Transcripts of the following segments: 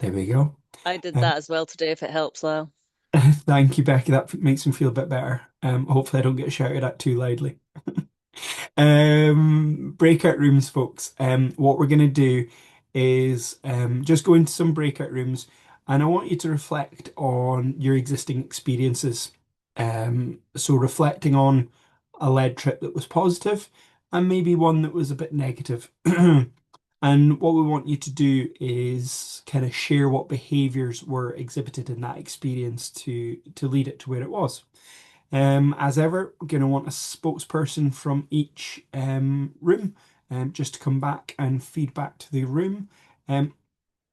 There we go. I did Um, that as well today, if it helps, though. Thank you, Becky. That makes me feel a bit better. Hopefully I don't get shouted at too loudly. Breakout rooms, folks. What we're going to do is just go into some breakout rooms, and I want you to reflect on your existing experiences. So reflecting on a lead trip that was positive and maybe one that was a bit negative. And what we want you to do is kind of share what behaviors were exhibited in that experience to lead it to where it was. As ever, we're going to want a spokesperson from each room just to come back and feed back to the room. Um,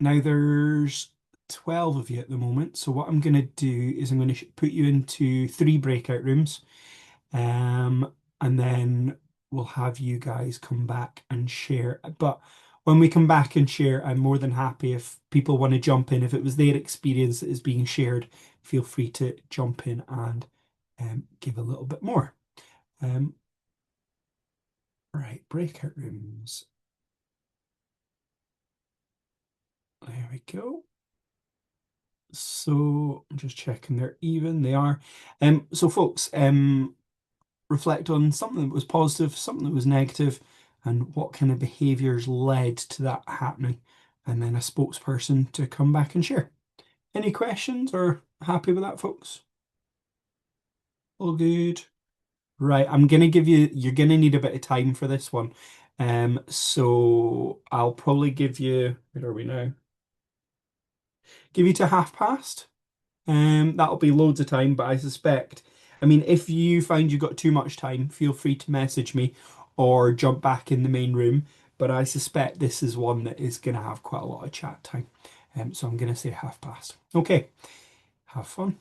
Now, there's 12 of you at the moment, so what I'm going to do is I'm going to put you into three breakout rooms. And then we'll have you guys come back and share. But when we come back and share, I'm more than happy if people want to jump in. If it was their experience that is being shared, feel free to jump in and give a little bit more. Um, right, breakout rooms. There we go. So I'm just checking they're even. They are. So folks, reflect on something that was positive, something that was negative, and what kind of behaviors led to that happening, and then a spokesperson to come back and share. Any questions or happy with that, folks? All good. Right, I'm gonna give you, you're gonna need a bit of time for this one. So I'll probably give you, where are we now? Give you to past. That'll be loads of time, but I suspect, I mean, if you find you've got too much time, feel free to message me or jump back in the main room. But I suspect this is one that is going to have quite a lot of chat time. So I'm going to say past. Okay, have fun.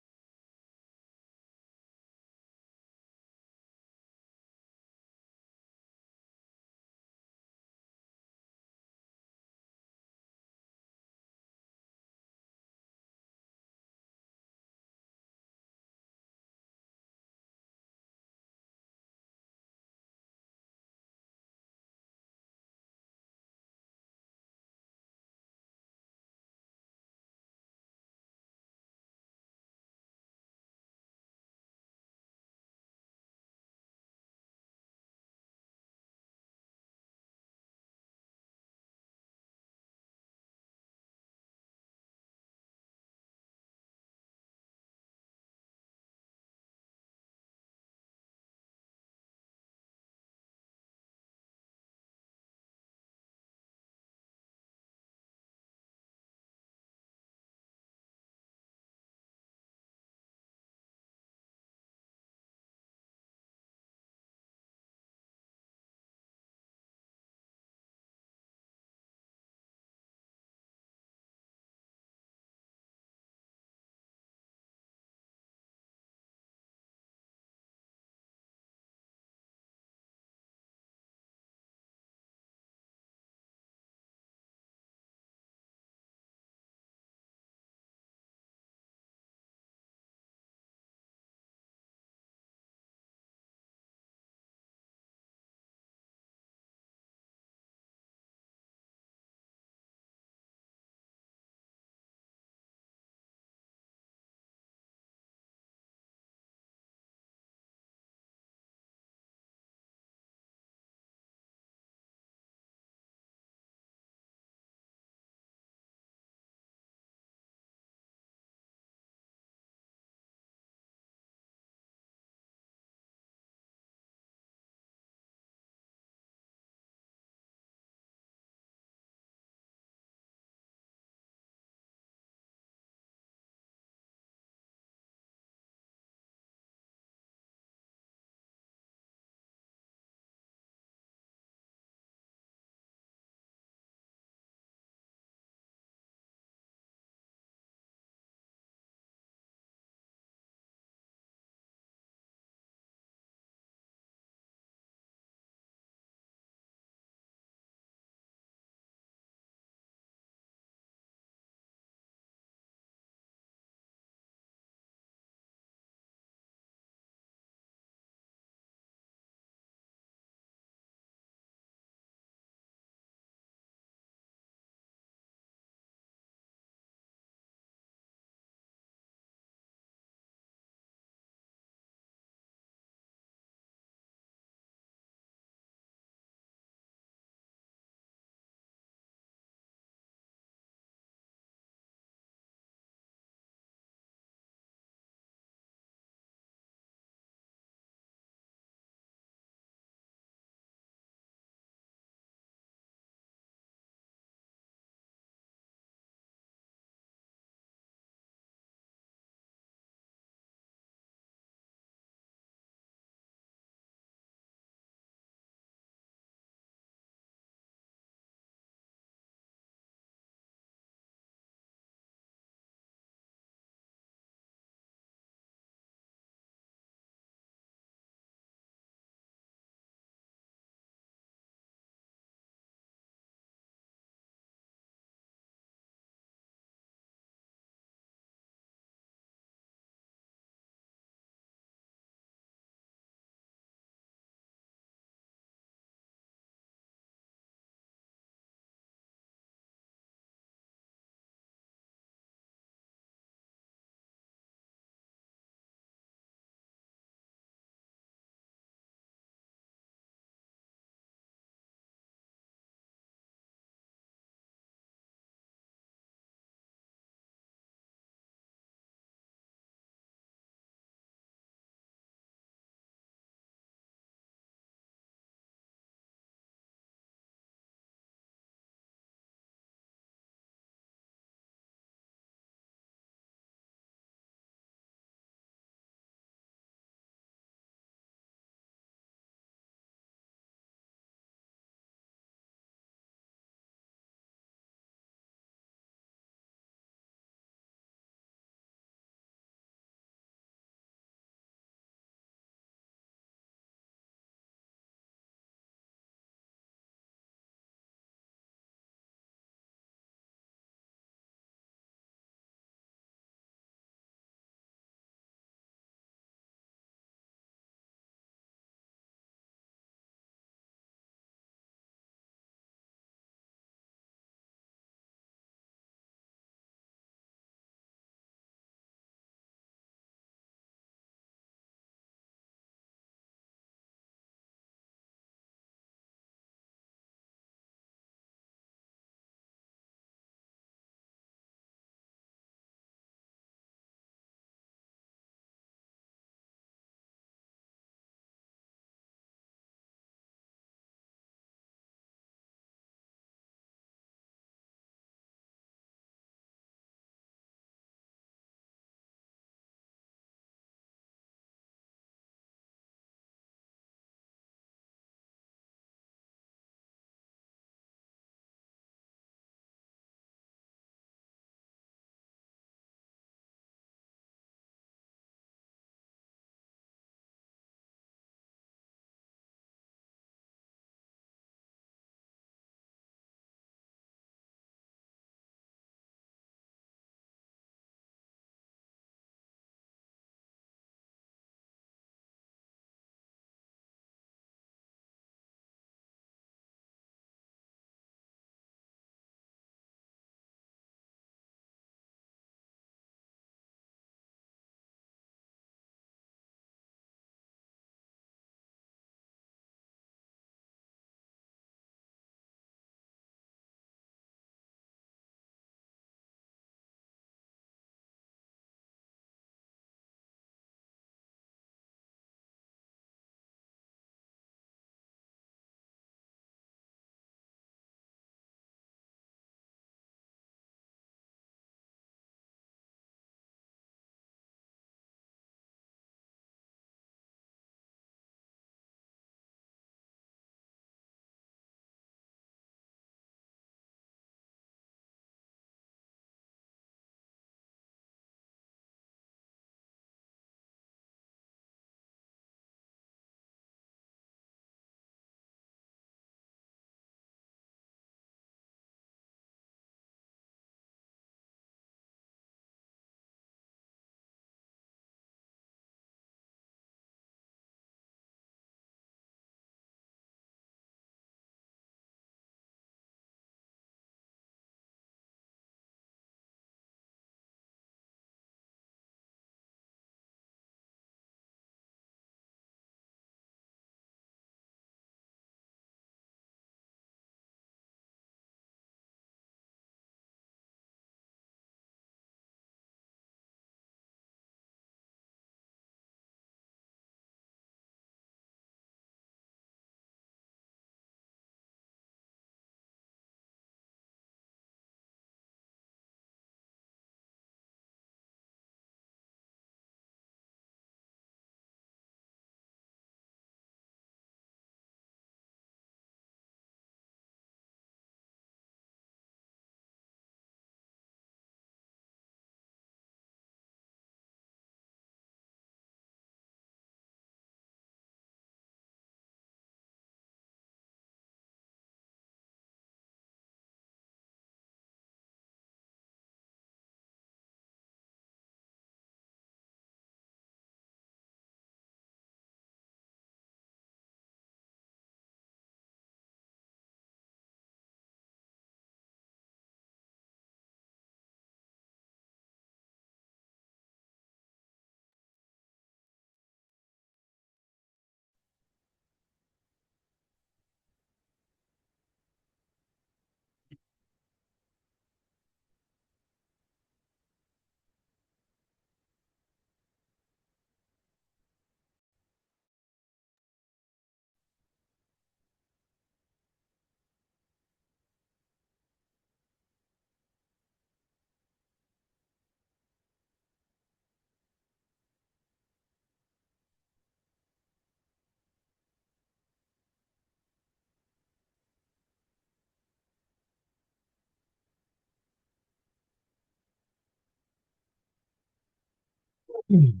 Mm.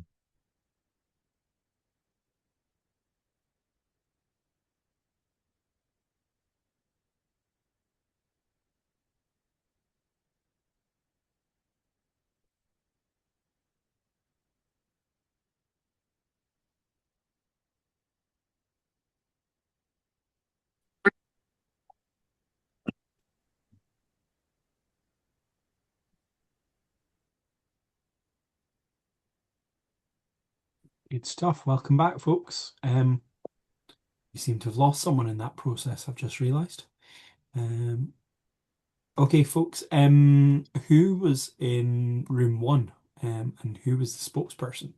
Good stuff. Welcome back, folks. You seem to have lost someone in that process, I've just realized. Um, okay, folks, who was in room one, and who was the spokesperson?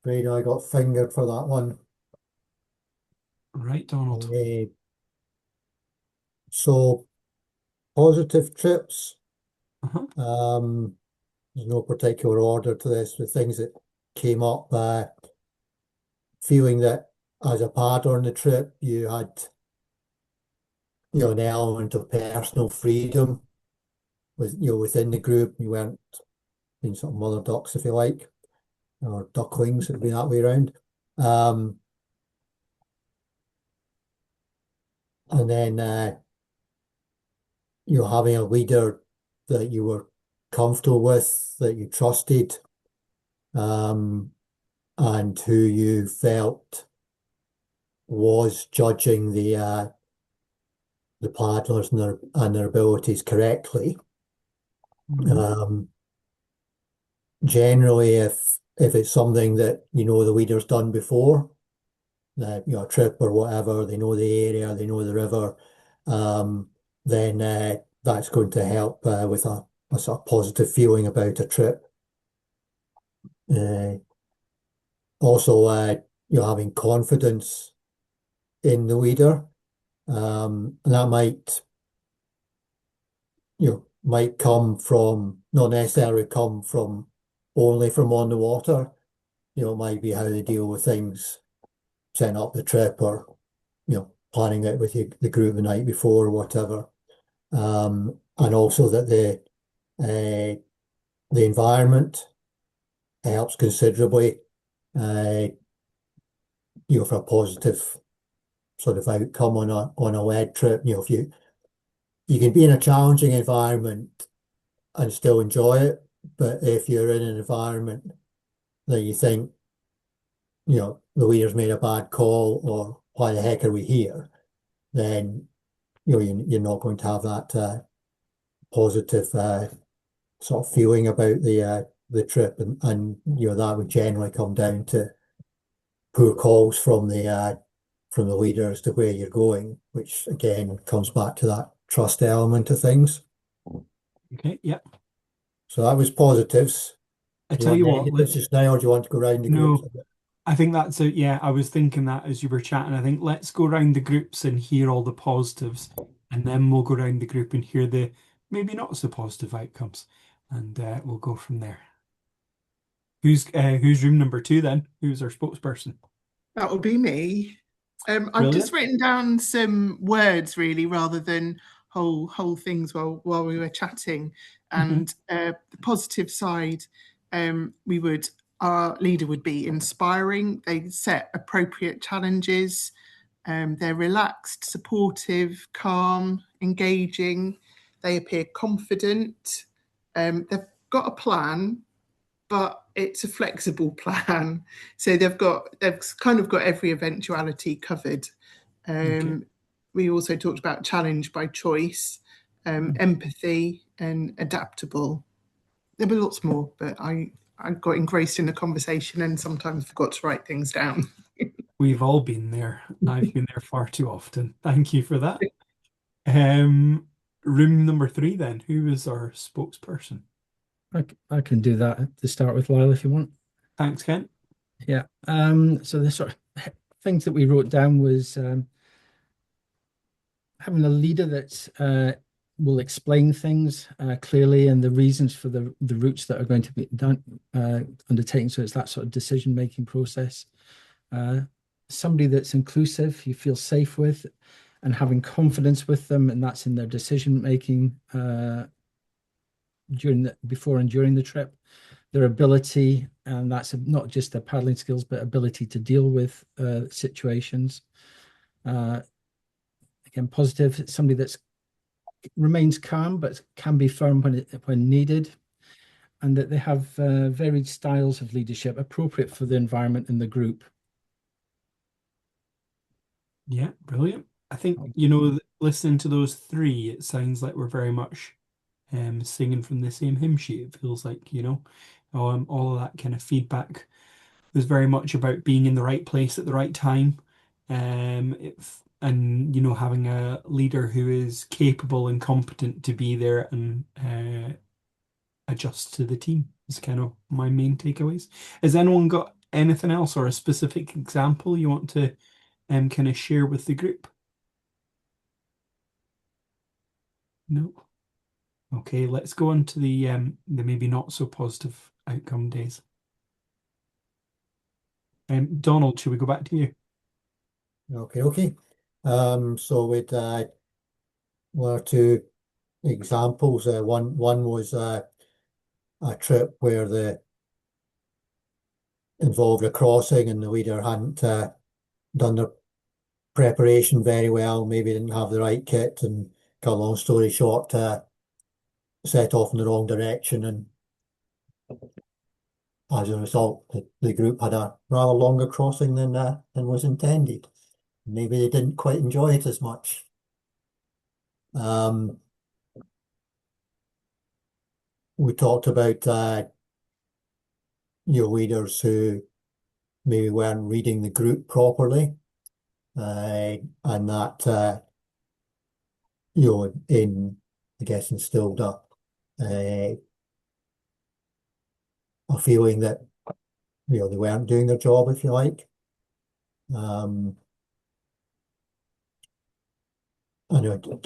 Afraid I got fingered for that one. Right, Donald. Eh, so positive trips. Uh-huh. Um, there's no particular order to this. The things that came up, feeling that as a partner on the trip, you had, an element of personal freedom within the group. You weren't being sort of mother ducks, if you like, or ducklings, it'd be that way around. Um, and then, having a leader that you were comfortable with, that you trusted, um, and who you felt was judging the paddlers and their abilities correctly. Hmm. Um, Generally, if it's something that the leader's done before, a trip or whatever, they know the area, they know the river, um, then that's going to help with a sort of positive feeling about a trip. Uh, Also, having confidence in the leader, and that might come from, not necessarily come from only from on the water. It might be how they deal with things, setting up the trip, or planning it with the group the night before or whatever. And also that the environment helps considerably, uh, for a positive sort of outcome on a lead trip. If you can be in a challenging environment and still enjoy it, but if you're in an environment that you think, the leader's made a bad call, or why the heck are we here, then you're not going to have that positive sort of feeling about the trip, and that would generally come down to poor calls from the leader as to where you're going, which again comes back to that trust element of things. Okay, yeah. So that was positives. I Do you tell want you what, negatives just now, or do you want to go around the groups no, a bit? I think that's it. Yeah, I was thinking that as you were chatting. I think let's go around the groups and hear all the positives, and then we'll go around the group and hear the maybe not so positive outcomes, and we'll go from there. Who's room number two then? Who's our spokesperson? That would be me. I've just Brilliant. written down some words really, rather than whole things while we were chatting. Hmm. And the positive side, we would our leader would be inspiring. They set appropriate challenges. They're relaxed, supportive, calm, engaging. They appear confident. They've got a plan, but it's a flexible plan. So they've kind of got every eventuality covered. Okay. Um, we also talked about challenge by choice, Mm. empathy, and adaptable. There were lots more, but I got engrossed in the conversation and sometimes forgot to write things down. We've all been there. I've been there far too often. Thank you for that. Um, room number three then. Who is our spokesperson? I can do that to start with, Lyle, if you want. Thanks, Ken. Yeah. So the sort of things that we wrote down was having a leader that will explain things clearly, and the reasons for the routes that are going to be done undertaken. So it's that sort of decision-making process. Uh, Somebody that's inclusive, you feel safe with, and having confidence with them, and that's in their decision making during before and during the trip. their ability, and that's not just their paddling skills, but ability to deal with situations. Again, positive, somebody that remains calm but can be firm when needed, and that they have varied styles of leadership appropriate for the environment and the group. Yeah, brilliant. I think, listening to those three, it sounds like we're very much singing from the same hymn sheet. It feels like, all of that kind of feedback was very much about being in the right place at the right time. And, having a leader who is capable and competent to be there and adjust to the team is kind of my main takeaways. Has anyone got anything else or a specific example you want to kind of share with the group? No. Okay, let's go on to the maybe not so positive outcome days. Donald, should we go back to you? Okay. So with one or two examples. One was a trip where the involved a crossing and the leader hadn't done their preparation very well, maybe didn't have the right kit, and cut a long story short, set off in the wrong direction, and as a result, the group had a rather longer crossing than was intended. Maybe they didn't quite enjoy it as much. We talked about leaders who maybe weren't reading the group properly, and that I guess instilled a feeling that they weren't doing their job, if you like. So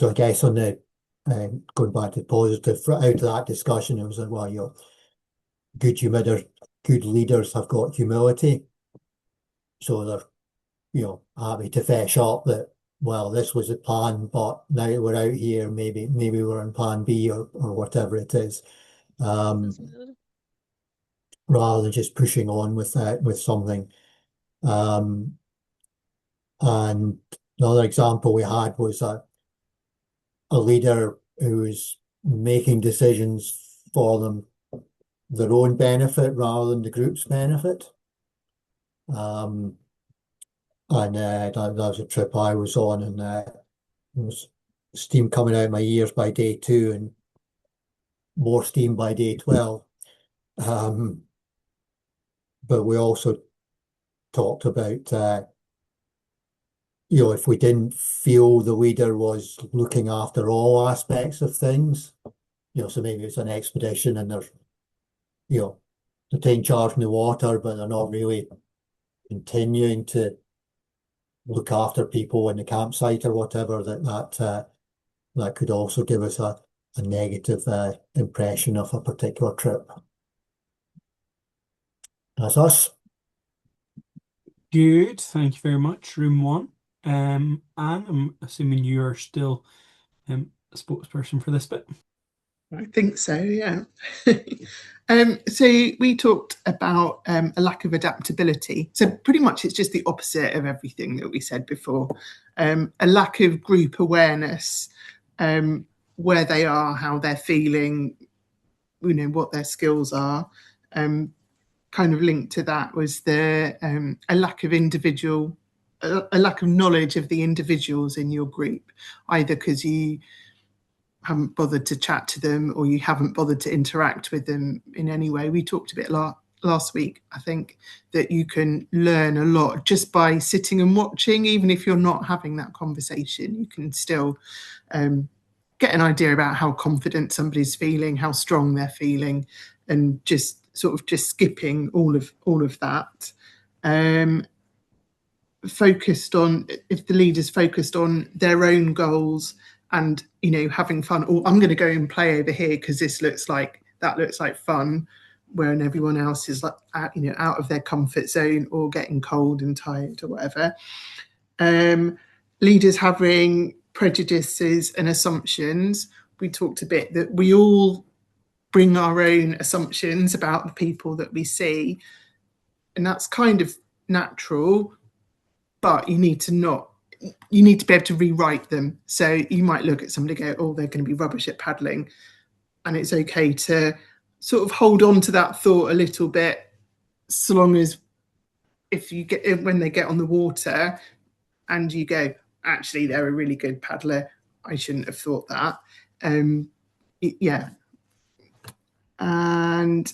I guess on the going back to positive, out of that discussion, it was like, well, good leaders have got humility, so they're happy to fess up that, well, this was a plan, but now that we're out here, maybe we're on plan B or whatever it is, rather than just pushing on with something. And another example we had was a leader who was making decisions for their own benefit rather than the group's benefit. And that was a trip I was on, and there was steam coming out of my ears by day 2 and more steam by day 12. But we also talked about, if we didn't feel the leader was looking after all aspects of things, so maybe it's an expedition and they're taking charge in the water, but they're not really continuing to look after people in the campsite or whatever, that could also give us a negative impression of a particular trip. That's us. Good, thank you very much. Room 1. Anne, I'm assuming you are still a spokesperson for this bit. I think so, yeah. So we talked about a lack of adaptability. So pretty much it's just the opposite of everything that we said before. A lack of group awareness, where they are, how they're feeling, what their skills are. Kind of linked to that was a lack of a lack of knowledge of the individuals in your group, either because you haven't bothered to chat to them or you haven't bothered to interact with them in any way. We talked a bit last week, I think, that you can learn a lot just by sitting and watching. Even if you're not having that conversation, you can still get an idea about how confident somebody's feeling, how strong they're feeling, and just skipping all of that. Focused on, if the leader's focused on their own goals and having fun, or I'm going to go and play over here because that looks like fun, when everyone else is like out of their comfort zone or getting cold and tired or whatever. Leaders having prejudices and assumptions. We talked a bit that we all bring our own assumptions about the people that we see, and that's kind of natural, but you need to be able to rewrite them. So you might look at somebody and go, oh, they're going to be rubbish at paddling, and it's okay to sort of hold on to that thought a little bit, so long as if you get when they get on the water and you go, actually, they're a really good paddler. I shouldn't have thought that. Yeah. And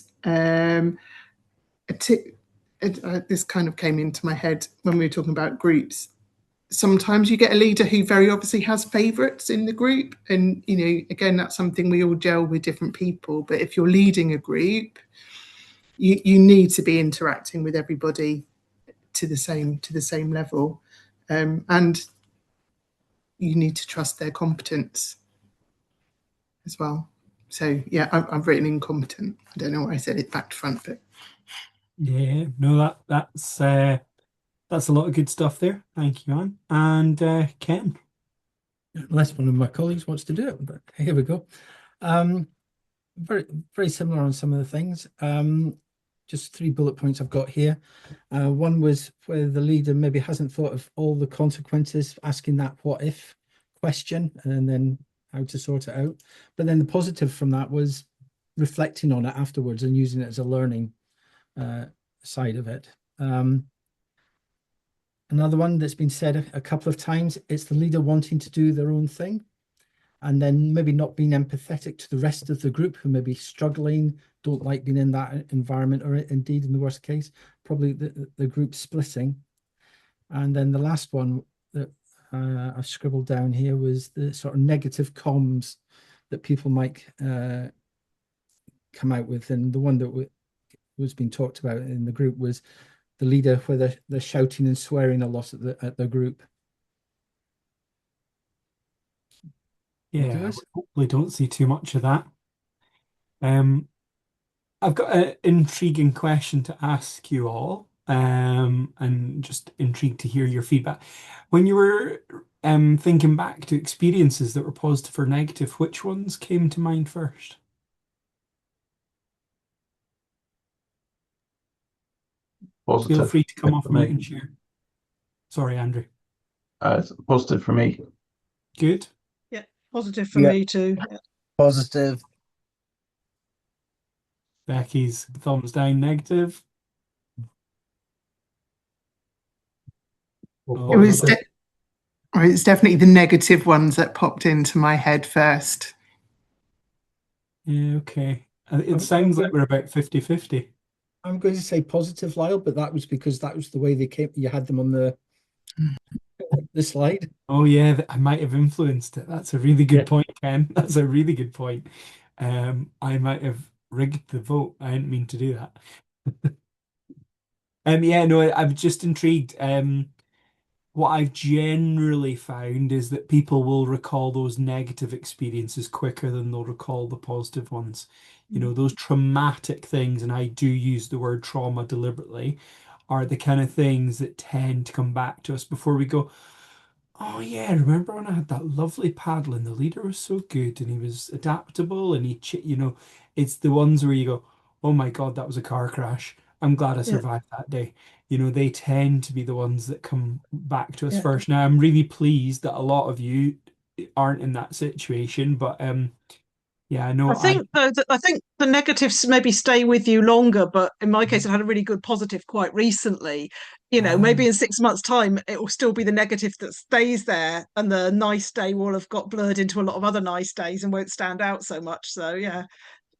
this kind of came into my head when we were talking about groups. Sometimes you get a leader who very obviously has favourites in the group. And, again, that's something we all gel with different people. But if you're leading a group, you need to be interacting with everybody to the same level. And you need to trust their competence as well. So yeah, I've written incompetent. I don't know why I said it back to front, but Yeah, no, that's a lot of good stuff there. Thank you, Anne. And Ken. Unless one of my colleagues wants to do it, but here we go. Very, very similar on some of the things. Just 3 bullet points I've got here. One was where the leader maybe hasn't thought of all the consequences, asking that what if question, and then how to sort it out. But then the positive from that was reflecting on it afterwards and using it as a learning side of it. Another one that's been said a couple of times, it's the leader wanting to do their own thing, and then maybe not being empathetic to the rest of the group who may be struggling, don't like being in that environment, or indeed, in the worst case, probably the group splitting. And then the last one that I've scribbled down here was the sort of negative comms that people might come out with. And the one that was being talked about in the group was the leader where they're shouting and swearing a lot at the group. Yeah, we hopefully don't see too much of that. I've got an intriguing question to ask you all, and just intrigued to hear your feedback. When you were thinking back to experiences that were positive or negative, which ones came to mind first? Feel Positive free to come off for mute me. and share. Sorry, Andrew. It's positive for me. Good. Yeah, positive for Yeah. me too. Yeah. Positive. Becky's thumbs down, negative. it was Oh, it's definitely the negative ones that popped into my head first. yeah, okay. It I'm sounds like going- we're about 50-50. I'm going to say positive, Lyle, but that was because that was the way they came. You had them on the slide. Oh yeah, I might have influenced it. That's a really good Yeah. point, Ken. That's a really good point. I might have rigged the vote. I didn't mean to do that. Yeah, no, I'm just intrigued. What I've generally found is that people will recall those negative experiences quicker than they'll recall the positive ones. Those traumatic things, and I do use the word trauma deliberately, are the kind of things that tend to come back to us before we go, oh yeah, remember when I had that lovely paddle and the leader was so good and he was adaptable and it's the ones where you go, oh my God, that was a car crash. I'm glad I Yeah. survived that day. They tend to be the ones that come back to us Yeah. first. Now, I'm really pleased that a lot of you aren't in that situation, but yeah, I know I think though that I think the negatives maybe stay with you longer, but in my case, I had a really good positive quite recently. Maybe in 6 months' time, it will still be the negative that stays there, and the nice day will have got blurred into a lot of other nice days and won't stand out so much. So yeah.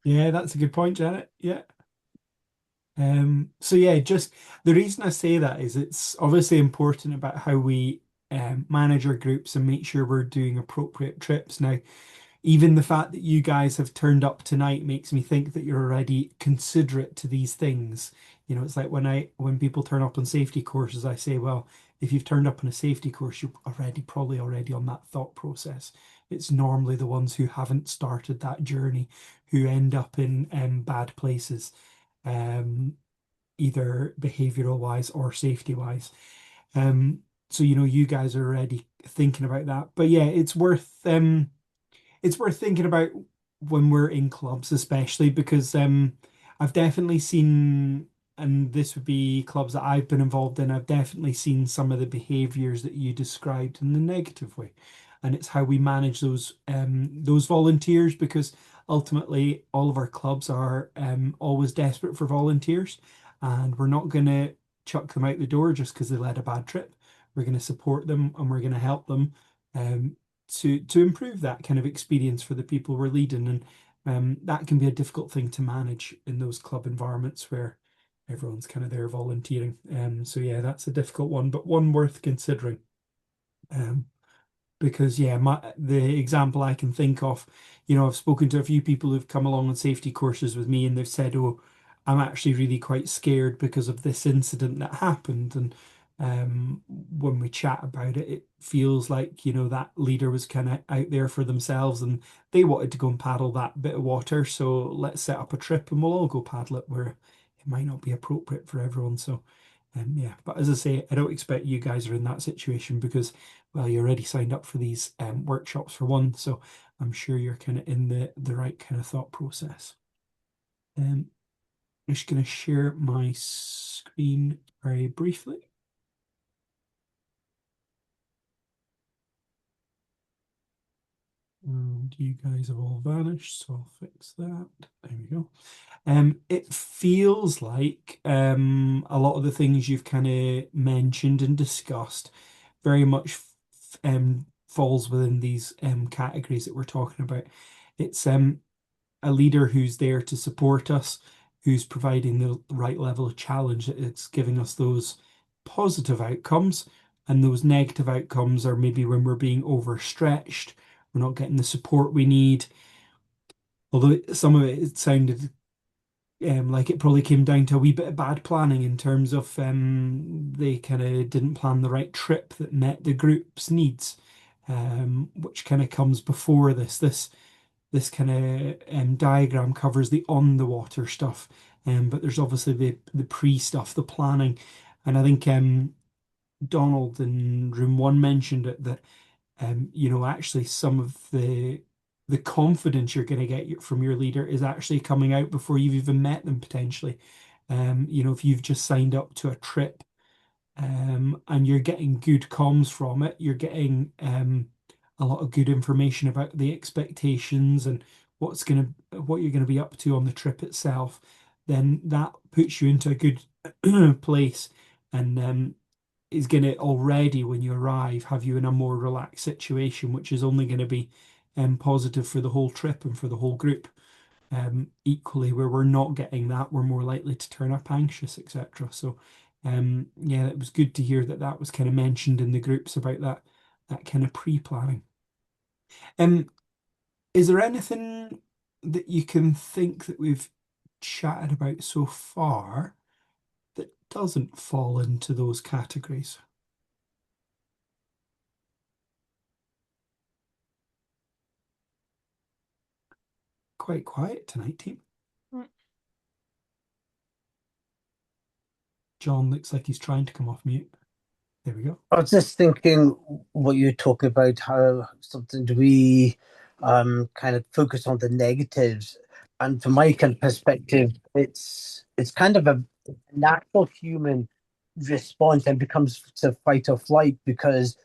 Yeah, that's a good point, Janet. Yeah. So yeah, just the reason I say that is it's obviously important about how we manage our groups and make sure we're doing appropriate trips. Now, even the fact that you guys have turned up tonight makes me think that you're already considerate to these things. It's like when people turn up on safety courses, I say, well, if you've turned up on a safety course, you're probably already on that thought process. It's normally the ones who haven't started that journey who end up in bad places, either behavioral wise or safety wise. So you guys are already thinking about that. But yeah, it's worth thinking about when we're in clubs, especially because I've definitely seen, and this would be clubs that I've been involved in, I've definitely seen some of the behaviors that you described in the negative way. And it's how we manage those volunteers, because ultimately all of our clubs are always desperate for volunteers, and we're not going to chuck them out the door just because they led a bad trip. We're going to support them and we're going to help them um, to improve that kind of experience for the people we're leading. And that can be a difficult thing to manage in those club environments where everyone's kind of there volunteering. So yeah, that's a difficult one, but one worth considering. Um, because yeah, the example I can think of, I've spoken to a few people who've come along on safety courses with me, and they've said, "Oh, I'm actually really quite scared because of this incident that happened." And when we chat about it, it feels like, that leader was kind of out there for themselves, and they wanted to go and paddle that bit of water. So let's set up a trip and we'll all go paddle it, where it might not be appropriate for everyone. So yeah, but as I say, I don't expect you guys are in that situation, because, well, you already signed up for these workshops for one, so I'm sure you're kind of in the right kind of thought process. I'm just going to share my screen very briefly. And you guys have all vanished, so I'll fix that. There we go. It feels like a lot of the things you've kind of mentioned and discussed very much falls within these categories that we're talking about. It's a leader who's there to support us, who's providing the right level of challenge. It's giving us those positive outcomes, and those negative outcomes are maybe when we're being overstretched, we're not getting the support we need. Although some of it sounded like it probably came down to a wee bit of bad planning in terms of they kind of didn't plan the right trip that met the group's needs, which kind of comes before this. This kind of diagram covers the on the water stuff, but there's obviously the pre stuff, the planning, and I think Donald in room one mentioned it, that actually some of the confidence you're going to get from your leader is actually coming out before you've even met them potentially. If you've just signed up to a trip and you're getting good comms from it, you're getting a lot of good information about the expectations and what you're gonna be up to on the trip itself, then that puts you into a good place, and is going to already, when you arrive, have you in a more relaxed situation, which is only going to be positive for the whole trip and for the whole group. Equally, where we're not getting that, we're more likely to turn up anxious, etc. So, yeah, it was good to hear that that was kind of mentioned in the groups about that kind of pre-planning. Is there anything that you can think that we've chatted about so far that doesn't fall into those categories? Quite quiet tonight, team. John looks like he's trying to come off mute. There we go. I was just thinking what you're talking about, how something do we kind of focus on the negatives. And from my kind of perspective, it's kind of a natural human response and becomes to fight or flight, because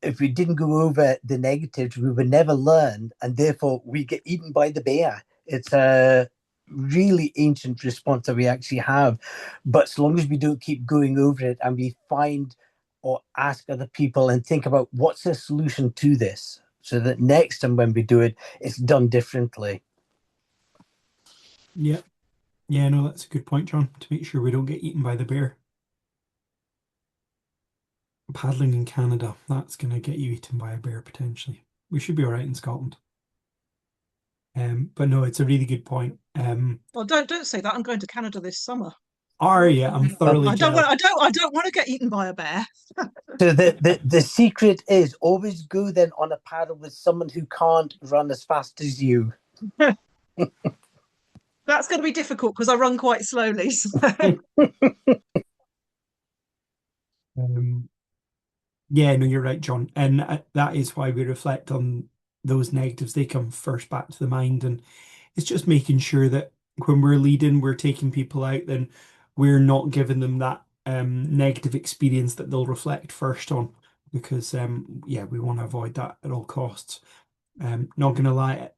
if we didn't go over the negatives, we would never learn, and therefore we get eaten by the bear. It's a really ancient response that we actually have. But as long as we don't keep going over it and we find or ask other people and think about what's the solution to this, so that next time when we do it, it's done differently. Yeah. Yeah, no, that's a good point, John, to make sure we don't get eaten by the bear. Paddling in Canada, that's going to get you eaten by a bear potentially. We should be all right in Scotland. But no, it's a really good point. Well, don't say that. I'm going to Canada this summer. Yeah, I'm thoroughly I don't jealous. want. I don't want to get eaten by a bear. So the secret is always go then on a paddle with someone who can't run as fast as you. That's going to be difficult because I run quite slowly. So. Yeah, no, you're right, John. And that is why we reflect on those negatives, they come first back to the mind. And it's just making sure that when we're leading, we're taking people out, then we're not giving them that negative experience that they'll reflect first on, because yeah, we want to avoid that at all costs. Not gonna lie,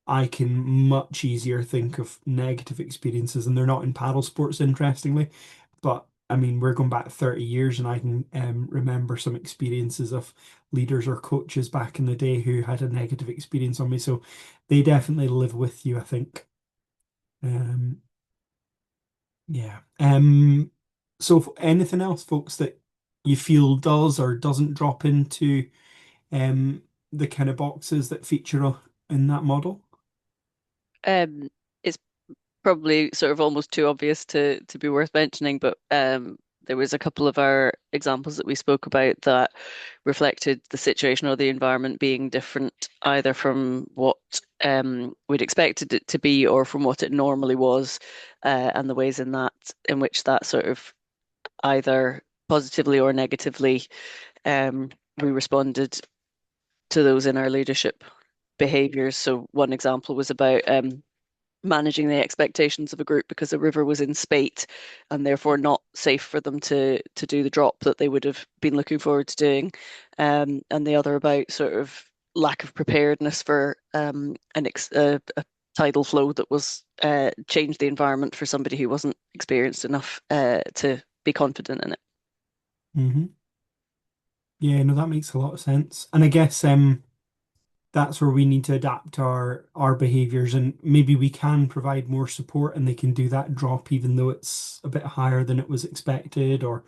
I can much easier think of negative experiences, and they're not in paddle sports, interestingly. But I mean, we're going back 30 years, and I can remember some experiences of leaders or coaches back in the day who had a negative experience on me. So they definitely live with you, I think. Um, yeah. So anything else, folks, that you feel does or doesn't drop into um, the kind of boxes that feature in that model? It's probably sort of almost too obvious to be worth mentioning, but there was a couple of our examples that we spoke about that reflected the situation or the environment being different, either from what we'd expected it to be or from what it normally was, and the ways in which that sort of either positively or negatively we responded to those in our leadership behaviors. So one example was about managing the expectations of a group because the river was in spate and therefore not safe for them to do the drop that they would have been looking forward to doing. And the other about sort of lack of preparedness for a tidal flow that was changed the environment for somebody who wasn't experienced enough to be confident in it. Hmm. Yeah, no, that makes a lot of sense. And I guess that's where we need to adapt our behaviors, and maybe we can provide more support and they can do that drop even though it's a bit higher than it was expected, or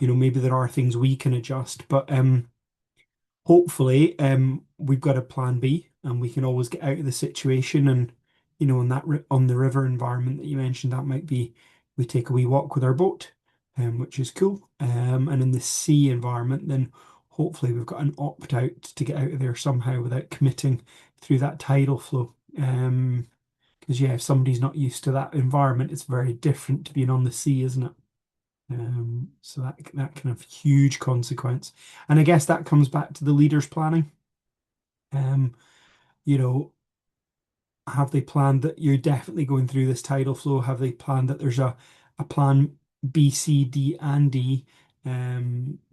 maybe there are things we can adjust. But hopefully we've got a plan B and we can always get out of the situation. And on on the river environment that you mentioned, that might be we take a wee walk with our boat, which is cool. And in the sea environment, then hopefully we've got an opt out to get out of there somehow without committing through that tidal flow. Because yeah, if somebody's not used to that environment, it's very different to being on the sea, isn't it? So that kind of huge consequence. And I guess that comes back to the leaders planning. Um, you know, have they planned that you're definitely going through this tidal flow? Have they planned that there's a plan B, C, D, and D?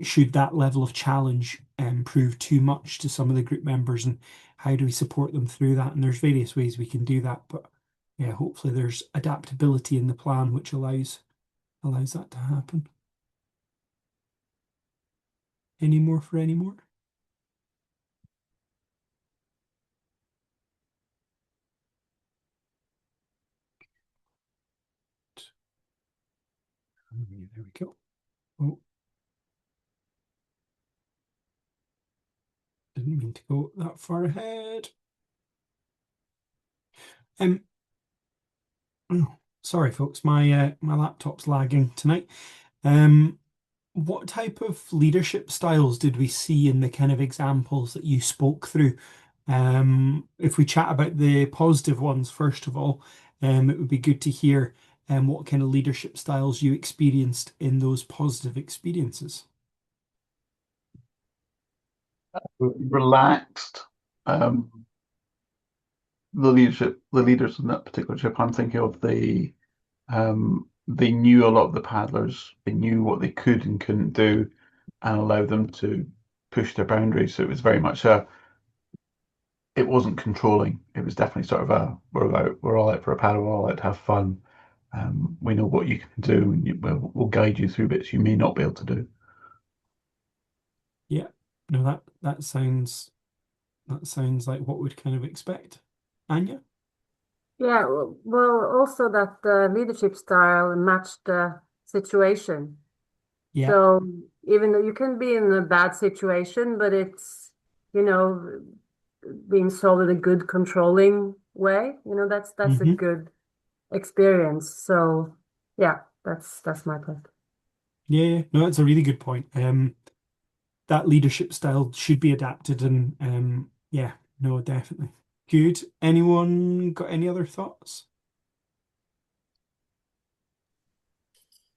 Should that level of challenge prove too much to some of the group members, and how do we support them through that? And there's various ways we can do that, but yeah, hopefully there's adaptability in the plan which allows that to happen. Any more for any more? There we go. Oh, didn't mean to go that far ahead. Um, oh, sorry, folks, my laptop's lagging tonight. Um, what type of leadership styles did we see in the kind of examples that you spoke through? If we chat about the positive ones, first of all, it would be good to hear what kind of leadership styles you experienced in those positive experiences. Relaxed. Um, the leaders in that particular trip, I'm thinking of they knew a lot of the paddlers. They knew what they could and couldn't do, and allowed them to push their boundaries. So it was very much it wasn't controlling. It was definitely sort of we're all out for a paddle, we're all out to have fun. We know what you can do, and we'll guide you through bits you may not be able to do. Yeah, no, that sounds like what we'd kind of expect. Anya? Yeah, well, also that the leadership style matched the situation. Yeah. So even though you can be in a bad situation, but it's, you know, being solved in a good controlling way, that's a Hmm. good experience. So yeah, that's my point. Yeah, no, that's a really good point. That leadership style should be adapted, and yeah, no, definitely. Good. Anyone got any other thoughts?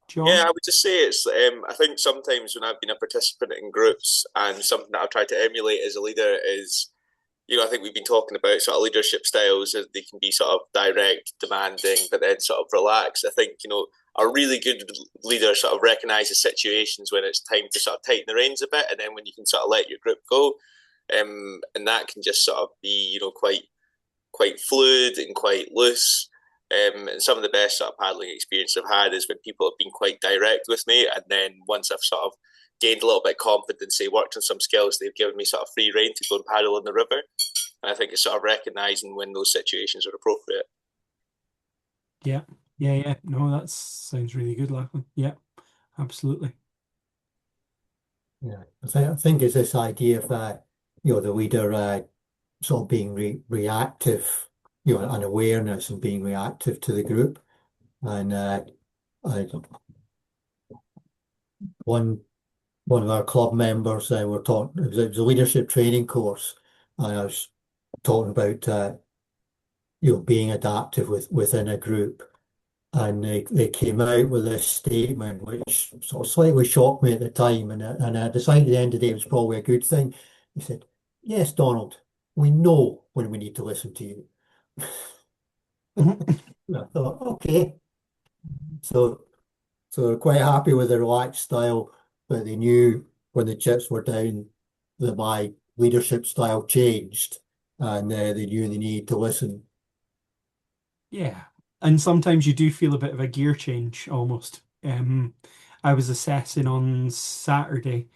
Yeah, John? I would just say I think sometimes when I've been a participant in groups and something that I've tried to emulate as a leader is I think we've been talking about sort of leadership styles as they can be sort of direct, demanding, but then sort of relaxed. I think, a really good leader sort of recognizes situations when it's time to sort of tighten the reins a bit, and then when you can sort of let your group go. And that can just sort of be, quite fluid and quite loose. And some of the best sort of paddling experience I've had is when people have been quite direct with me, and then once I've sort of gained a little bit of confidence, they worked on some skills, they've given me sort of free rein to go and paddle in the river. And I think it's sort of recognizing when those situations are appropriate. Yeah, yeah, yeah. No, that sounds really good, Lachlan. Yeah, absolutely. Yeah, I think it's this idea of the leader sort of being reactive, an awareness and being reactive to the group. And I, one one of our club members were talking. It was a leadership training course, and I was talking about being adaptive within a group. And they came out with this statement which sort of slightly shocked me at the time, and I decided at the end of the day it was probably a good thing. He said, "Yes, Donald, we know when we need to listen to you." And I thought, okay, so they're quite happy with the relaxed style, but they knew when the chips were down that my leadership style changed, and they knew they needed to listen. Yeah. And sometimes you do feel a bit of a gear change almost. I was assessing on Saturday,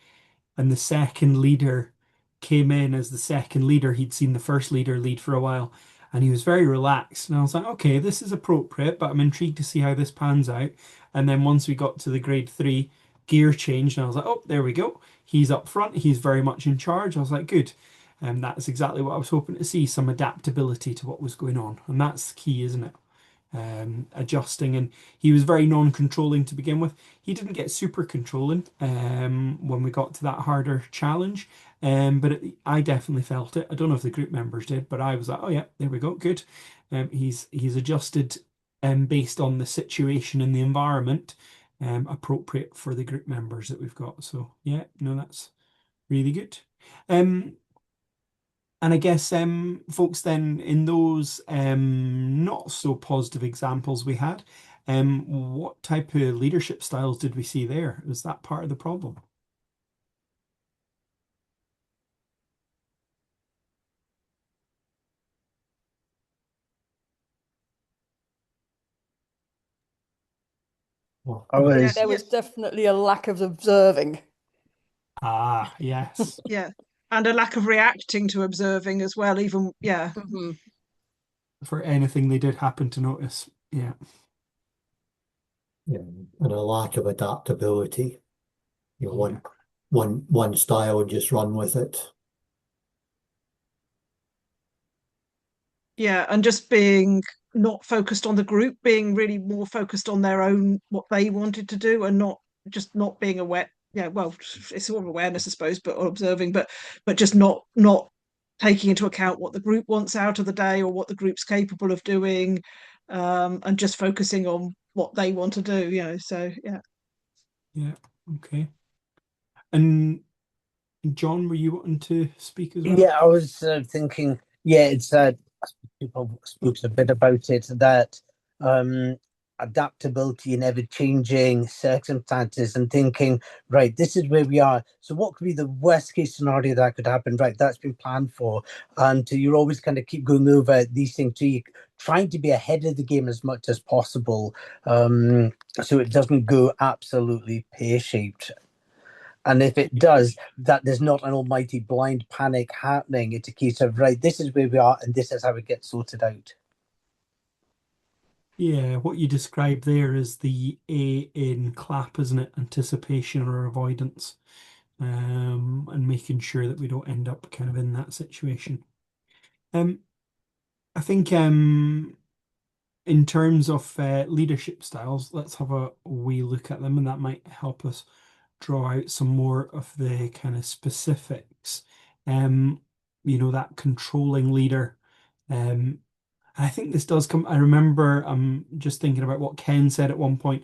and the second leader came in as the second leader. He'd seen the first leader lead for a while, and he was very relaxed. And I was like, okay, this is appropriate, but I'm intrigued to see how this pans out. And then once we got to the grade three, gear changed, and I was like, oh, there we go. He's up front. He's very much in charge. I was like, good. And that's exactly what I was hoping to see, some adaptability to what was going on. And that's key, isn't it? Adjusting, and he was very non-controlling to begin with. He didn't get super controlling when we got to that harder challenge, but I definitely felt it. I don't know if the group members did, but I was like, oh yeah, there we go, good. He's adjusted based on the situation and the environment, appropriate for the group members that we've got. So yeah, no, that's really good. And I guess folks then in those not so positive examples we had, what type of leadership styles did we see there? Was that part of the problem? Well, I was There was definitely a lack of observing. Ah, yes. Yeah. And a lack of reacting to observing as well, even, yeah. Mm-hmm. For anything they did happen to notice. Yeah. yeah, and a lack of adaptability. Yeah. One style and just run with it. Yeah. And just being not focused on the group, being really more focused on their own, what they wanted to do, and not being aware. Yeah, well, it's sort of awareness, I suppose, but or observing, but just not taking into account what the group wants out of the day or what the group's capable of doing, and just focusing on what they want to do. So yeah. Yeah. Okay. And John, were you wanting to speak as well? Yeah, I was thinking, yeah, it's people spoke a bit about it, that adaptability in ever-changing circumstances, and thinking, right, this is where we are. So what could be the worst case scenario that could happen? Right, that's been planned for. And you're always kind of keep going over these things. So you're trying to be ahead of the game as much as possible, so it doesn't go absolutely pear-shaped. And if it does, that there's not an almighty blind panic happening. It's a case of, right, this is where we are and this is how it gets sorted out. Yeah, what you described there is the A in CLAP, isn't it? Anticipation or avoidance, and making sure that we don't end up kind of in that situation. I think in terms of leadership styles, let's have a wee look at them, and that might help us draw out some more of the kind of specifics. That controlling leader. I think this does come. I remember just thinking about what Ken said at one point.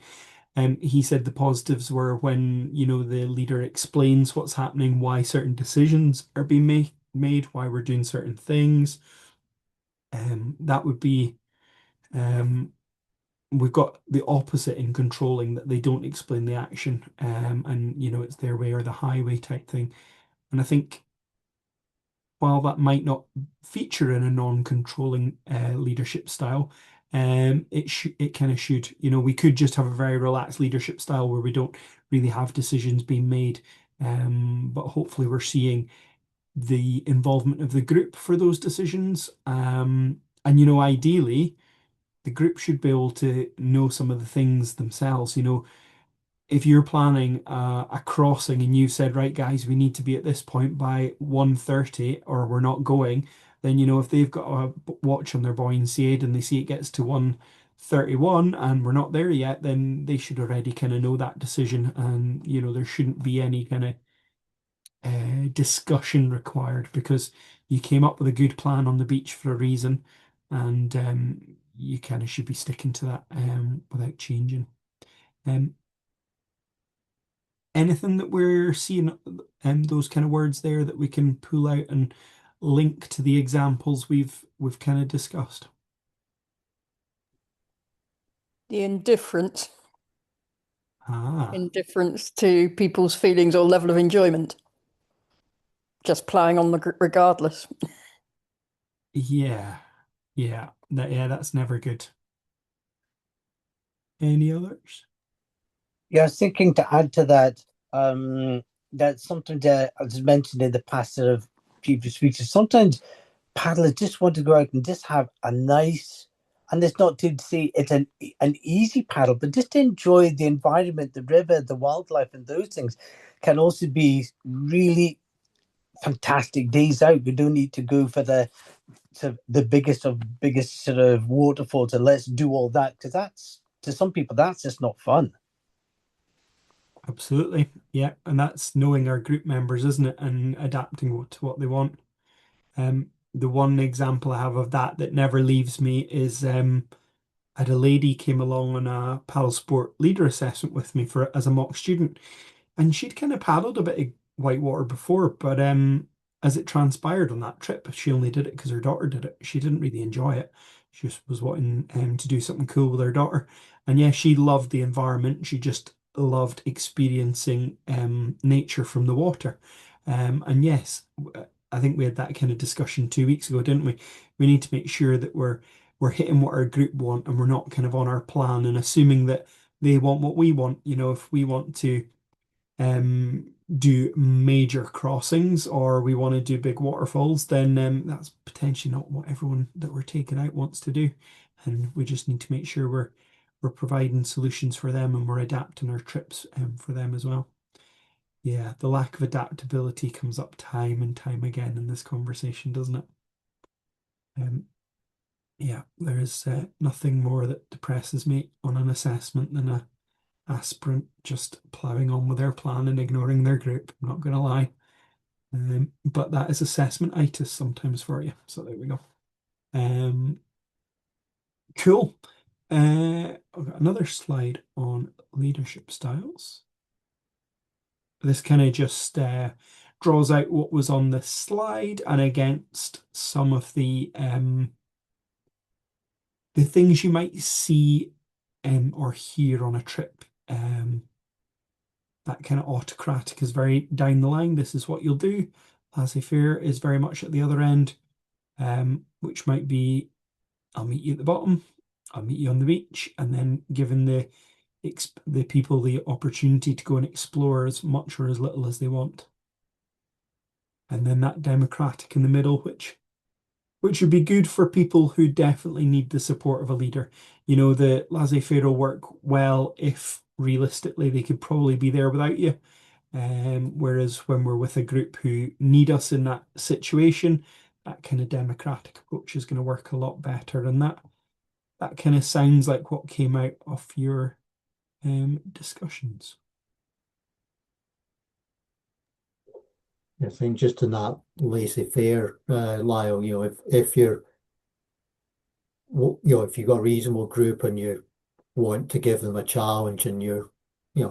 He said the positives were when, the leader explains what's happening, why certain decisions are being made, why we're doing certain things. That would be we've got the opposite in controlling, that they don't explain the action, and it's their way or the highway type thing. And I think while that might not feature in a non-controlling leadership style, it kind of should. We could just have a very relaxed leadership style where we don't really have decisions being made, but hopefully we're seeing the involvement of the group for those decisions. And ideally, the group should be able to know some of the things themselves. If you're planning a crossing and you said, right, guys, we need to be at this point by 1:30 or we're not going, then, if they've got a watch on their buoyancy aid and they see it gets to 1:31 and we're not there yet, then they should already kind of know that decision. And, there shouldn't be any kind of discussion required, because you came up with a good plan on the beach for a reason, and you kind of should be sticking to that without changing. Um, Anything that we're seeing, those kind of words there that we can pull out and link to the examples we've kind of discussed? The indifference. Ah, Indifference to people's feelings or level of enjoyment. Just playing on regardless. yeah, that's never good. Any others? Yeah, I was thinking to add to that, that's something that I was mentioned in the past sort of previous speeches. Sometimes paddlers just want to go out and just have a nice, and it's not to say it's an easy paddle, but just to enjoy the environment, the river, the wildlife, and those things can also be really fantastic days out. We don't need to go for the biggest sort of waterfalls and let's do all that, because that's, to some people, that's just not fun. Absolutely. Yeah. And that's knowing our group members, isn't it? And adapting to what they want. The one example I have of that never leaves me is I had a lady came along on a paddle sport leader assessment with me for as a mock student, and she'd kind of paddled a bit of whitewater before, but as it transpired on that trip, she only did it because her daughter did it. She didn't really enjoy it. She just was wanting to do something cool with her daughter. And yeah, she loved the environment. She just loved experiencing nature from the water. And yes, I think we had that kind of discussion 2 weeks ago, didn't we? We need to make sure that we're hitting what our group want, and we're not kind of on our plan and assuming that they want what we want. If we want to do major crossings or we want to do big waterfalls, then that's potentially not what everyone that we're taking out wants to do. And we just need to make sure we're providing solutions for them, and we're adapting our trips for them as well. Yeah, the lack of adaptability comes up time and time again in this conversation, doesn't it? Yeah, there is nothing more that depresses me on an assessment than a aspirant just ploughing on with their plan and ignoring their group. I'm not going to lie. But that is assessment-itis sometimes for you. So there we go. Cool. I've got another slide on leadership styles. This kind of just draws out what was on this slide and against some of the things you might see or hear on a trip. That kind of autocratic is very down the line. This is what you'll do. Laissez-faire is very much at the other end, which might be, I'll meet you at the bottom, I'll meet you on the beach, and then giving the people the opportunity to go and explore as much or as little as they want. And then that democratic in the middle, which would be good for people who definitely need the support of a leader. The laissez-faire will work well if realistically they could probably be there without you. Whereas when we're with a group who need us in that situation, that kind of democratic approach is going to work a lot better. And that kind of sounds like what came out of your discussions. I think just in that laissez-faire, Lyle, if you're, if you've got a reasonable group and you want to give them a challenge and you're,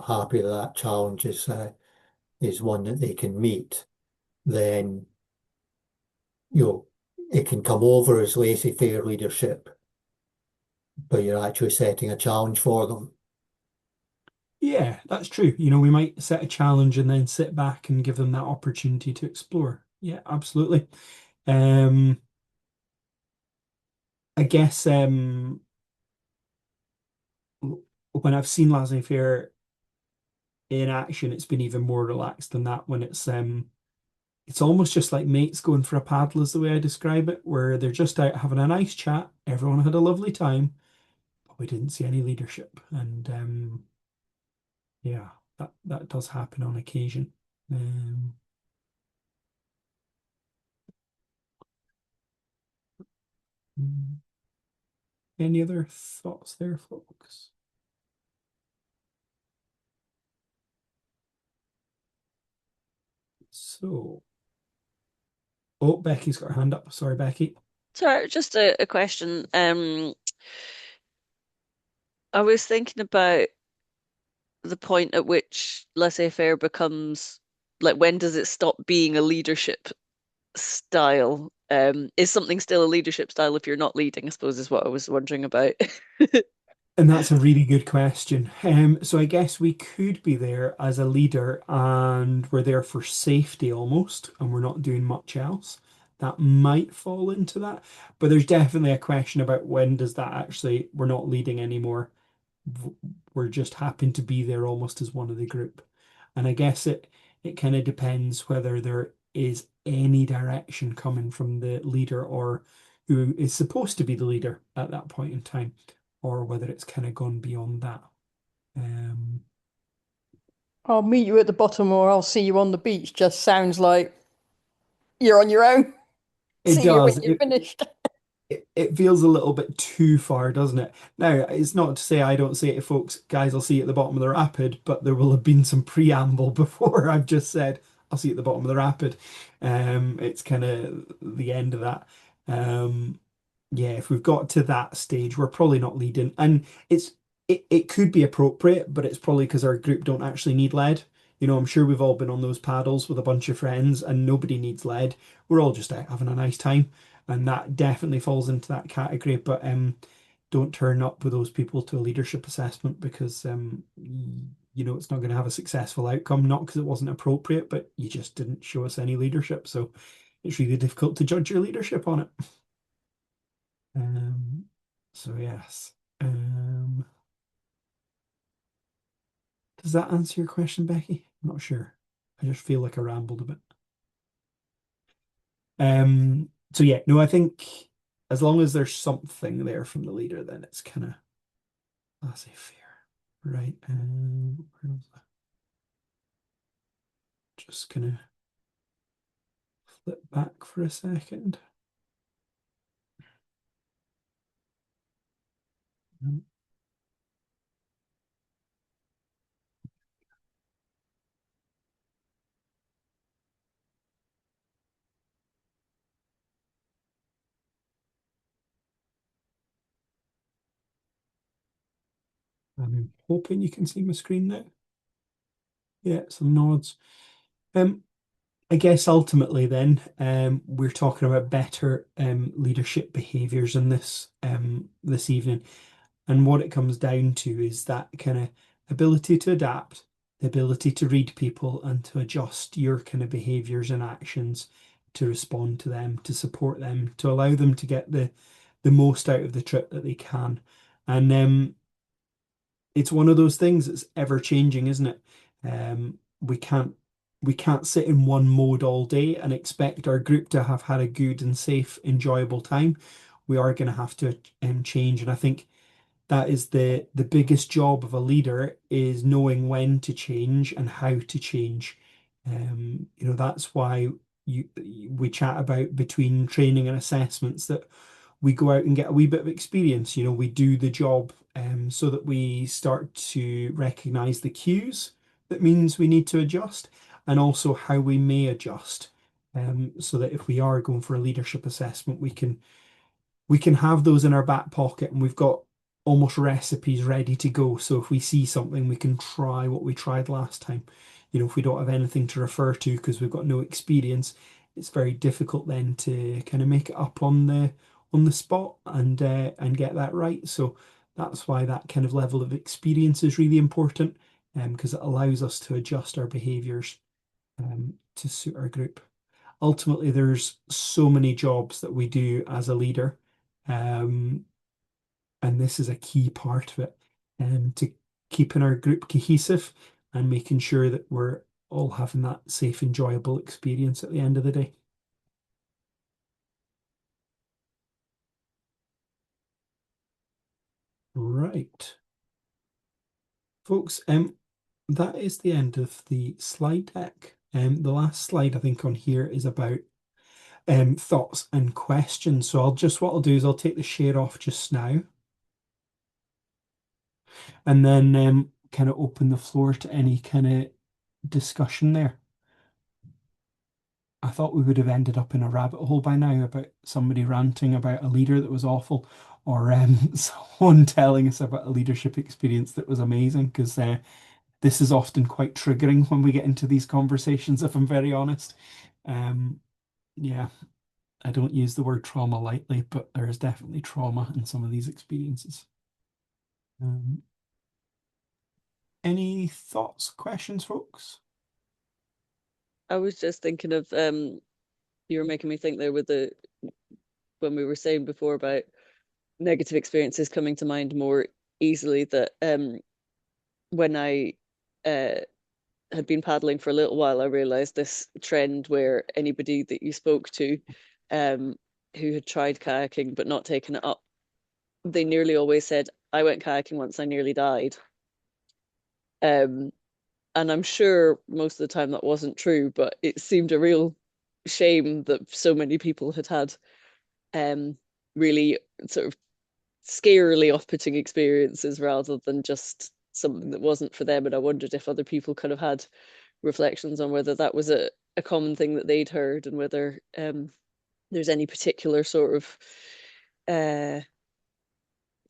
happy that challenge is one that they can meet, then it can come over as laissez-faire leadership, but you're actually setting a challenge for them. Yeah, that's true. We might set a challenge and then sit back and give them that opportunity to explore. Yeah, absolutely. Um, I guess when I've seen laissez-faire in action, it's been even more relaxed than that when it's almost just like mates going for a paddle is the way I describe it, where they're just out having a nice chat. Everyone had a lovely time, but we didn't see any leadership. And yeah, that does happen on occasion. Um, any other thoughts there, folks? So, oh, Becky's got her hand up. Sorry, Becky. So just a question. I was thinking about the point at which laissez-faire becomes like, when does it stop being a leadership style? Is something still a leadership style if you're not leading, I suppose, is what I was wondering about. And that's a really good question. So I guess we could be there as a leader and we're there for safety almost, and we're not doing much else. That might fall into that. But there's definitely a question about when does that actually, we're not leading anymore. We're just happen to be there almost as one of the group. And I guess it kind of depends whether there is any direction coming from the leader or who is supposed to be the leader at that point in time, or whether it's kind of gone beyond that. Um, I'll meet you at the bottom or I'll see you on the beach just sounds like you're on your own. it See you when does. you're finished. It feels a little bit too far, doesn't it? Now, it's not to say I don't say it to folks, guys, I'll see you at the bottom of the rapid, but there will have been some preamble before I've just said, I'll see you at the bottom of the rapid. It's kind of the end of that. Um, yeah, if we've got to that stage, we're probably not leading. And it could be appropriate, but it's probably because our group don't actually need lead. I'm sure we've all been on those paddles with a bunch of friends and nobody needs lead. We're all just out having a nice time. And that definitely falls into that category. But don't turn up with those people to a leadership assessment because it's not going to have a successful outcome, not because it wasn't appropriate, but you just didn't show us any leadership. So it's really difficult to judge your leadership on it. Um, so yes. Does that answer your question, Becky? I'm not sure. I just feel like I rambled a bit. So yeah, no, I think as long as there's something there from the leader, then it's kind of laissez-faire, right? Where was that? Just gonna flip back for a second. I'm hoping you can see my screen now. Yeah, some nods. Um, I guess ultimately then, we're talking about better leadership behaviors in this evening. And what it comes down to is that kind of ability to adapt, the ability to read people and to adjust your kind of behaviors and actions to respond to them, to support them, to allow them to get the most out of the trip that they can. And it's one of those things that's ever changing, isn't it? We can't sit in one mode all day and expect our group to have had a good and safe, enjoyable time. We are going to have to change, and I think that is the biggest job of a leader is knowing when to change and how to change. That's why we chat about between training and assessments that we go out and get a wee bit of experience. We do the job so that we start to recognize the cues that means we need to adjust and also how we may adjust. So that if we are going for a leadership assessment, we can have those in our back pocket and we've got almost recipes ready to go. So if we see something, we can try what we tried last time. If we don't have anything to refer to because we've got no experience, it's very difficult then to kind of make it up on the spot and get that right. So that's why that kind of level of experience is really important, because it allows us to adjust our behaviors to suit our group. Ultimately, there's so many jobs that we do as a leader, and this is a key part of it, to keeping our group cohesive and making sure that we're all having that safe, enjoyable experience at the end of the day. Right. Folks, that is the end of the slide deck. The last slide I think on here is about thoughts and questions. So what I'll do is I'll take the share off just now, and then kind of open the floor to any kind of discussion there. I thought we would have ended up in a rabbit hole by now about somebody ranting about a leader that was awful, or someone telling us about a leadership experience that was amazing, because this is often quite triggering when we get into these conversations, if I'm very honest. Yeah, I don't use the word trauma lightly, but there is definitely trauma in some of these experiences. Any thoughts, questions, folks? I was just thinking of you were making me think there with when we were saying before about negative experiences coming to mind more easily, that when I had been paddling for a little while, I realized this trend where anybody that you spoke to who had tried kayaking but not taken it up, they nearly always said, I went kayaking once, I nearly died. And I'm sure most of the time that wasn't true, but it seemed a real shame that so many people had really sort of scarily off-putting experiences rather than just something that wasn't for them. And I wondered if other people kind of had reflections on whether that was a common thing that they'd heard, and whether there's any particular sort of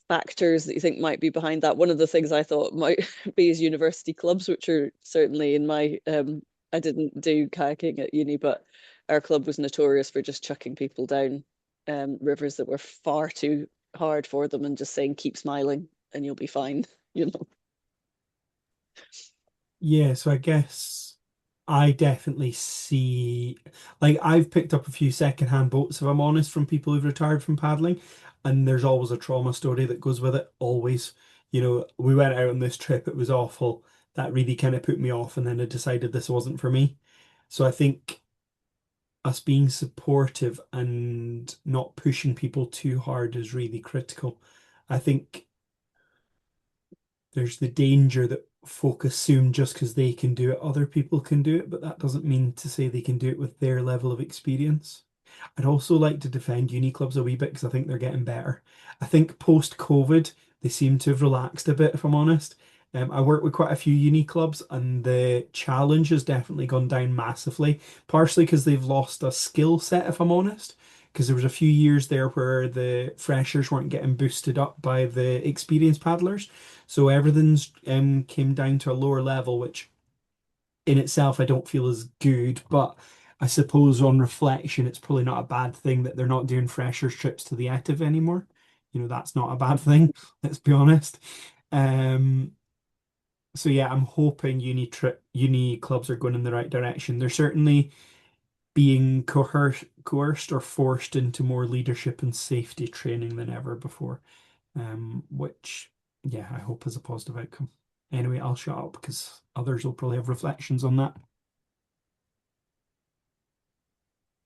factors that you think might be behind that. One of the things I thought might be is university clubs, which are certainly in my I didn't do kayaking at uni, but our club was notorious for just chucking people down rivers that were far too hard for them and just saying keep smiling and you'll be fine, you know. Yeah, so I guess I definitely see, like, I've picked up a few secondhand boats, if I'm honest, from people who've retired from paddling, and there's always a trauma story that goes with it, always. We went out on this trip, it was awful. That really kind of put me off, and then I decided this wasn't for me. So I think us being supportive and not pushing people too hard is really critical. I think there's the danger that folk assume just because they can do it, other people can do it, but that doesn't mean to say they can do it with their level of experience. I'd also like to defend uni clubs a wee bit because I think they're getting better. I think post-COVID, they seem to have relaxed a bit, if I'm honest. I work with quite a few uni clubs, and the challenge has definitely gone down massively, partially because they've lost a skill set, if I'm honest. Because there was a few years there where the freshers weren't getting boosted up by the experienced paddlers. So everything's came down to a lower level, which in itself I don't feel is good, but I suppose on reflection, it's probably not a bad thing that they're not doing freshers trips to the Etiv anymore. That's not a bad thing, let's be honest. So yeah, I'm hoping uni clubs are going in the right direction. They're certainly being coerced or forced into more leadership and safety training than ever before, which, yeah, I hope is a positive outcome. Anyway, I'll shut up because others will probably have reflections on that.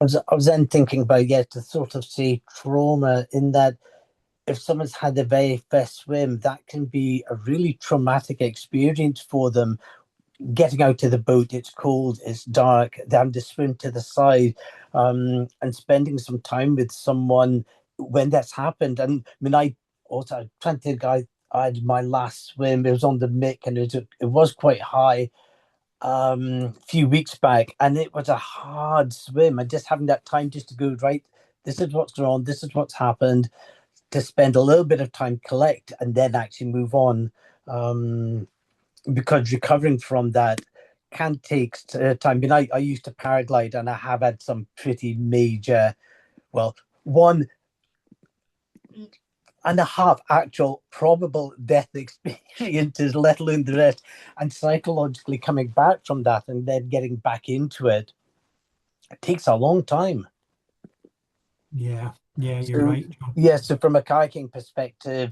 I was then thinking about, yeah, to sort of see trauma in that if someone's had a very first swim, that can be a really traumatic experience for them. Getting out to the boat, it's cold, it's dark, they have to swim to the side, and spending some time with someone when that's happened. And I mean, I'm trying to think, I had my last swim, it was on the Mick, and it was quite high a few weeks back, and it was a hard swim. And just having that time just to go, right, this is what's going on, this is what's happened, to spend a little bit of time, collect, and then actually move on. Because recovering from that can take time. I mean, I used to paraglide, and I have had some pretty major, well, 1.5 actual probable death experiences, let alone the rest, and psychologically coming back from that and then getting back into it, it takes a long time. Yeah, yeah, you're So, right, John. yeah, so from a kayaking perspective,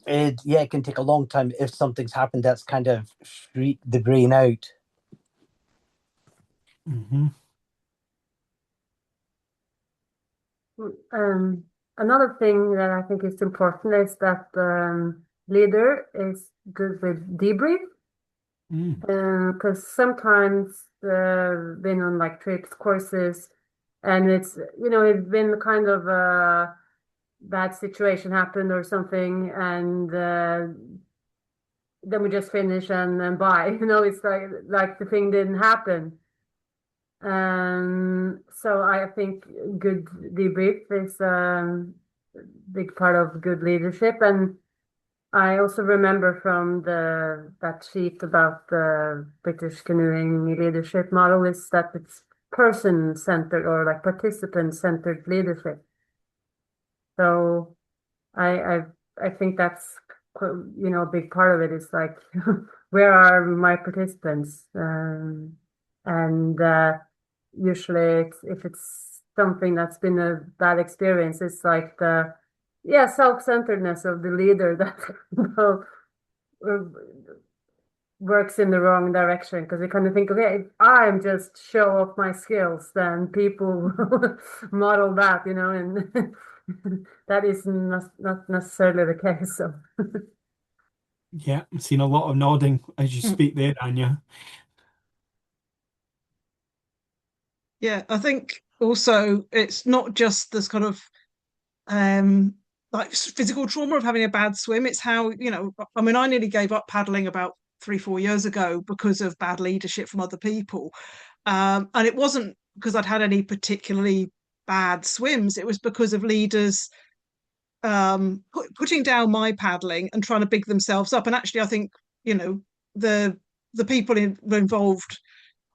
it can take a long time if something's happened that's kind of freaked the brain out. Mm-hmm. Another thing that I think is important is that leader is good with debrief. Because sometimes been on like trips, courses, and it's it's been kind of a bad situation happened or something, and then we just finish and bye. It's like the thing didn't happen. So I think good debrief is a big part of good leadership. And I also remember from that sheet about the British canoeing leadership model is that it's person-centered or like participant-centered leadership. So I I think that's a big part of it is like where are my participants? And usually if it's something that's been a bad experience, it's like the self-centeredness of the leader that works in the wrong direction because they kind of think, okay, if I'm just show off my skills, then people will model that, and that is not necessarily the case. So Yeah, I've seen a lot of nodding as you speak there, Anya. Yeah, I think also it's not just this kind of like physical trauma of having a bad swim. It's how, I mean, I nearly gave up paddling about 3-4 years ago because of bad leadership from other people. And it wasn't because I'd had any particularly bad swims. It was because of leaders putting down my paddling and trying to big themselves up. And actually, I think, the people involved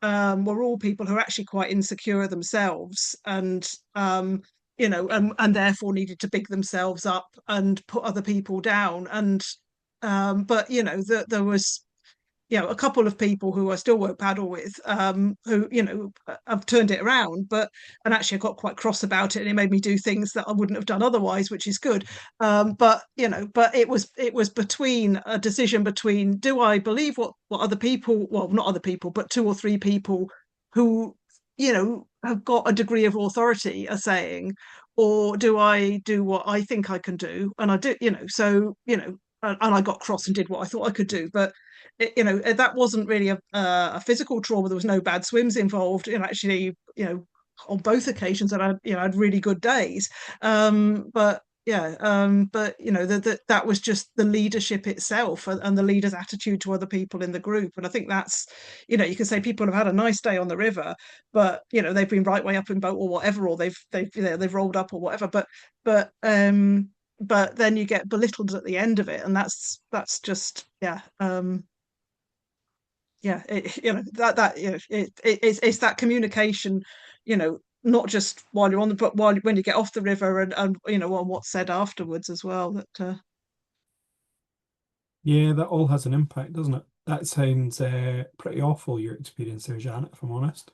were all people who are actually quite insecure themselves and and therefore needed to big themselves up and put other people down. And but there was a couple of people who I still won't paddle with, who have turned it around, and actually I got quite cross about it, and it made me do things that I wouldn't have done otherwise, which is good. But it was between a decision between, do I believe what other people, well, not other people, but 2 or 3 people who have got a degree of authority are saying, or do I do what I think I can do? And I do, and I got cross and did what I thought I could do, but that wasn't really a physical trauma. There was no bad swims involved. Actually, on both occasions, that I had really good days. But yeah, that was just the leadership itself and the leader's attitude to other people in the group. And I think that's, you can say people have had a nice day on the river, but they've been right way up in boat or whatever, or they've rolled up or whatever. But then you get belittled at the end of it, and that's just it's that communication, not just while you're on but when you get off the river and on what's said afterwards as well. Yeah, that all has an impact, doesn't it? That sounds pretty awful, your experience there, Janet, if I'm honest.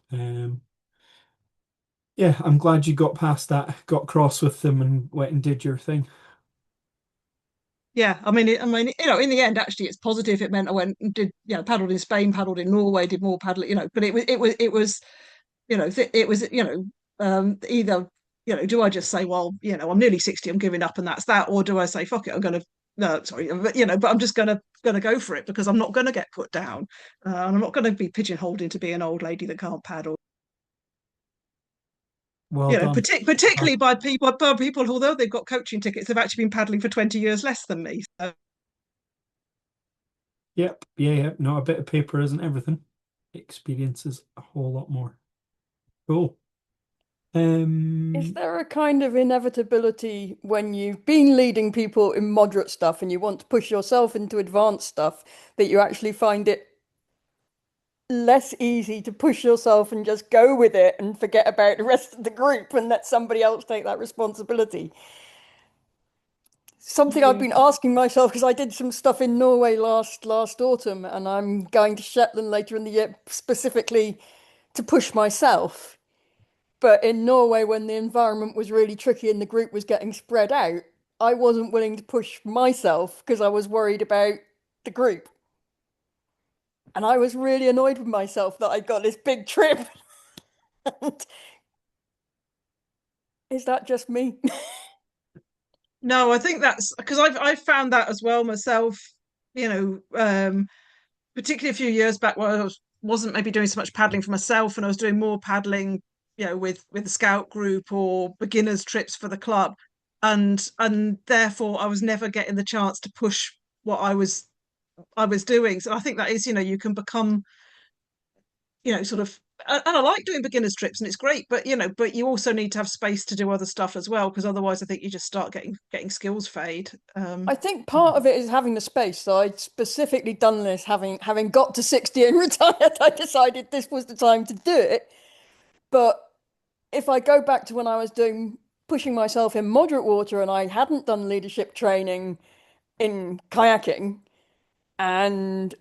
Yeah, I'm glad you got past that, got cross with them and went and did your thing. Yeah, I mean, in the end, actually, it's positive. It meant I went and did, paddled in Spain, paddled in Norway, did more paddling, but it was, either, do I just say, well, I'm nearly 60, I'm giving up and that's that, or do I say, fuck it, I'm gonna, no, sorry, but I'm just gonna go for it because I'm not gonna get put down, and I'm not gonna be pigeonholed into being an old lady that can't paddle. Well done. Particularly by people, although they've got coaching tickets, they've actually been paddling for 20 years less than me. So. Yep, yeah. No, a bit of paper isn't everything. Experiences a whole lot more. Cool. Is there a kind of inevitability when you've been leading people in moderate stuff and you want to push yourself into advanced stuff that you actually find it less easy to push yourself and just go with it and forget about the rest of the group and let somebody else take that responsibility. Something I've been asking myself, because I did some stuff in Norway last autumn, and I'm going to Shetland later in the year specifically to push myself. But in Norway, when the environment was really tricky and the group was getting spread out, I wasn't willing to push myself because I was worried about the group. And I was really annoyed with myself that I got this big trip. Is that just me? No, I think that's because I've found that as well myself. Particularly a few years back where wasn't maybe doing so much paddling for myself, and I was doing more paddling, with the scout group or beginners trips for the club, and therefore I was never getting the chance to push what I was doing. So I think that is, you can become, sort of, and I like doing beginners trips and it's great, but you also need to have space to do other stuff as well, because otherwise I think you just start getting skills fade. I think part of it is having the space. So I'd specifically done this having got to 60 and retired. I decided this was the time to do it. But if I go back to when I was pushing myself in moderate water and I hadn't done leadership training in kayaking, and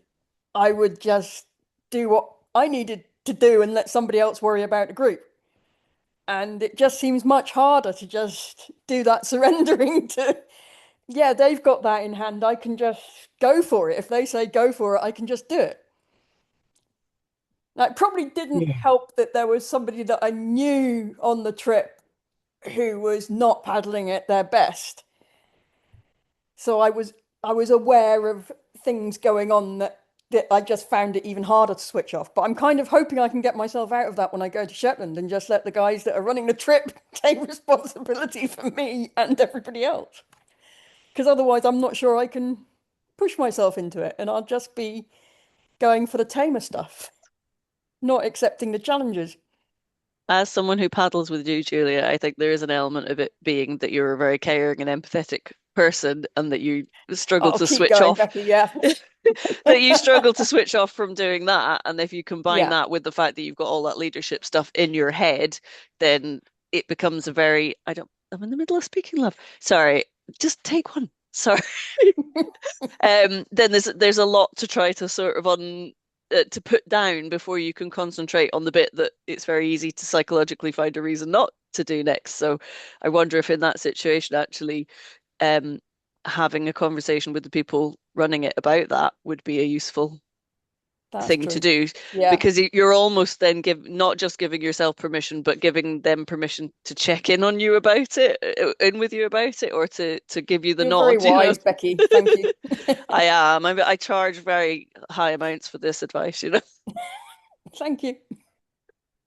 I would just do what I needed to do and let somebody else worry about the group. And it just seems much harder to just do that surrendering to, yeah, they've got that in hand. I can just go for it. If they say go for it, I can just do it. Now, it probably didn't help that there was somebody that I knew on the trip who was not paddling at their best. So I was aware of things going on that I just found it even harder to switch off. But I'm kind of hoping I can get myself out of that when I go to Shetland and just let the guys that are running the trip take responsibility for me and everybody else. Because otherwise I'm not sure I can push myself into it, and I'll just be going for the tamer stuff, not accepting the challenges. As someone who paddles with you, Julia, I think there is an element of it being that you're a very caring and empathetic person and that you struggle I'll to keep switch going, off. Becky, yeah. That you struggle to switch off from doing that. And if you combine Yeah. that with the fact that you've got all that leadership stuff in your head, then it becomes a very, I'm in the middle of speaking, love. Sorry, just take one. Sorry. Then there's a lot to try to sort of to put down before you can concentrate on the bit that it's very easy to psychologically find a reason not to do next. So I wonder if in that situation actually having a conversation with the people running it about that would be a useful That's thing true. to do, Yeah. because you're almost then not just giving yourself permission, but giving them permission to check in on you about it, in with you about it, or to give you the You're very nod, you know. wise, Becky. Thank you. I am. I charge very high amounts for this advice, you know. Thank you.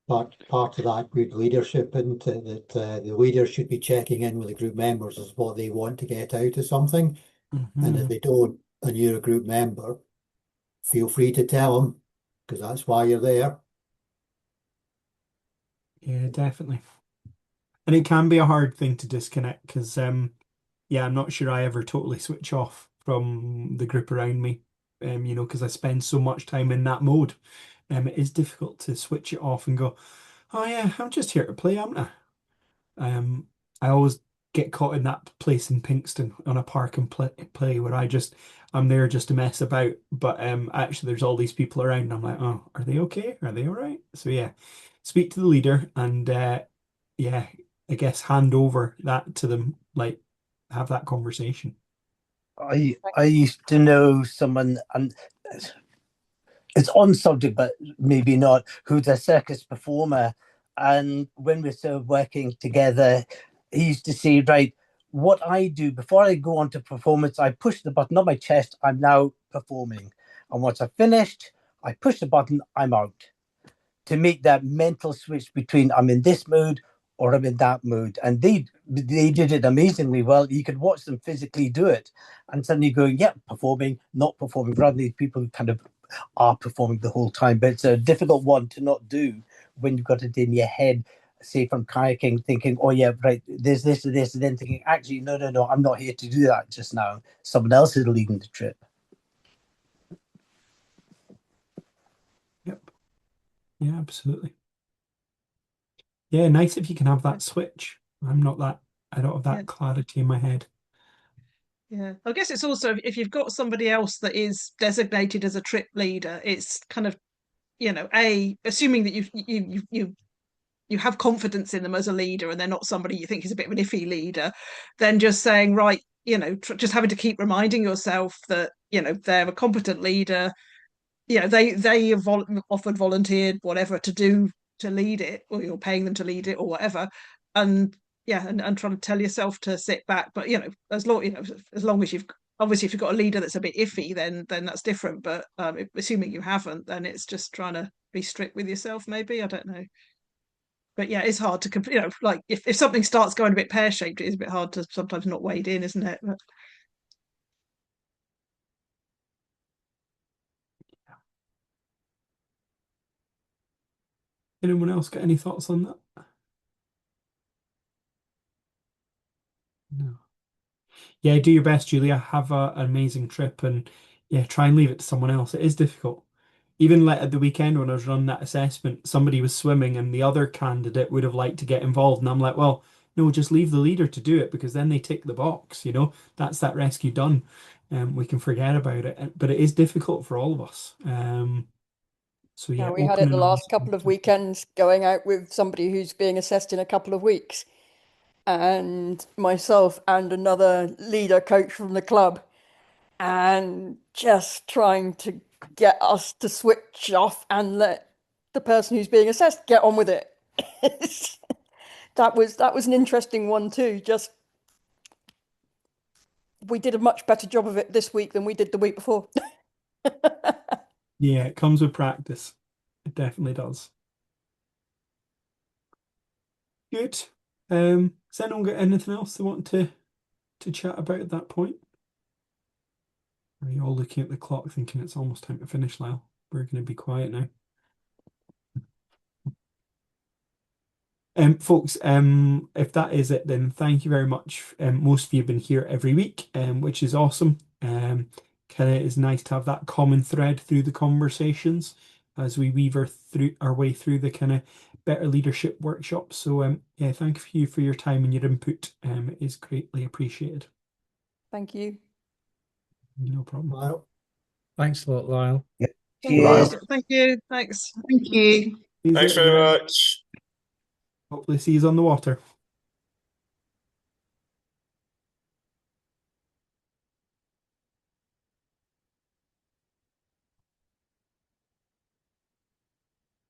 Part of that good leadership, isn't it? That the leader should be checking in with the group members as what they want to get out of something. And if they don't, and you're a group member, feel free to tell them, because that's why you're there. Yeah, definitely. And it can be a hard thing to disconnect because, yeah, I'm not sure I ever totally switch off from the group around me, because I spend so much time in that mode. It is difficult to switch it off and go, oh yeah, I'm just here to play, am I? I always get caught in that place in Pinkston on a park and play where I'm there just to mess about, but actually there's all these people around and I'm like, oh, are they okay? Are they all right? So yeah, speak to the leader and yeah, I guess hand over that to them, like have that conversation. I used to know someone, and it's on subject, but maybe not, who's a circus performer. And when we're sort of working together, he used to say, right, what I do before I go on to performance, I push the button on my chest, I'm now performing. And once I've finished, I push the button, I'm out. To make that mental switch between I'm in this mood or I'm in that mood. And they did it amazingly well. You could watch them physically do it and suddenly going, yeah, performing, not performing, rather than people who kind of are performing the whole time. But it's a difficult one to not do when you've got it in your head, say from kayaking, thinking, oh yeah, right, there's this and this, and then thinking, actually, no, I'm not here to do that just now. Someone else is leading the trip. Yep. Yeah, absolutely. Yeah, nice if you can have that switch. I don't have that clarity in my head. Yeah, I guess it's also if you've got somebody else that is designated as a trip leader, it's kind of, assuming that you have confidence in them as a leader and they're not somebody you think is a bit of an iffy leader, then just saying, right, just having to keep reminding yourself that, they're a competent leader. They have offered volunteered whatever to lead it, or you're paying them to lead it or whatever. And and trying to tell yourself to sit back. But as long as you've obviously, if you've got a leader that's a bit iffy, then that's different. But assuming you haven't, then it's just trying to be strict with yourself, maybe. I don't know. But yeah, it's hard to like if something starts going a bit pear-shaped, it is a bit hard to sometimes not wade in, isn't it? But... Anyone else got any thoughts on that? No. Yeah, do your best, Julia. Have an amazing trip, and yeah, try and leave it to someone else. It is difficult. Even like at the weekend when I was running that assessment, somebody was swimming and the other candidate would have liked to get involved. And I'm like, well, no, just leave the leader to do it because then they tick the box, that's that rescue done. We can forget about it. But it is difficult for all of us. So yeah, Yeah, we had open it the and last honest. couple of weekends going out with somebody who's being assessed in a couple of weeks, and myself and another leader coach from the club, and just trying to get us to switch off and let the person who's being assessed get on with it. That was an interesting one too. Just we did a much better job of it this week than we did the week before. Yeah, it comes with practice. It definitely does. Good. Has anyone got anything else they want to chat about at that point? Are you all looking at the clock thinking it's almost time to finish, Lyle? We're going to be quiet now. Folks, if that is it, then thank you very much. Most of you have been here every week, which is awesome. Kind of is nice to have that common thread through the conversations as we weave our way through the kind of better leadership workshops. So, yeah, thank you for your time and your input. It is greatly appreciated. Thank you. No problem. Lyle. Thanks a lot, Lyle. Cheers. Thank you. Thanks. Thank you. Thanks very much. Hopefully see you on the water.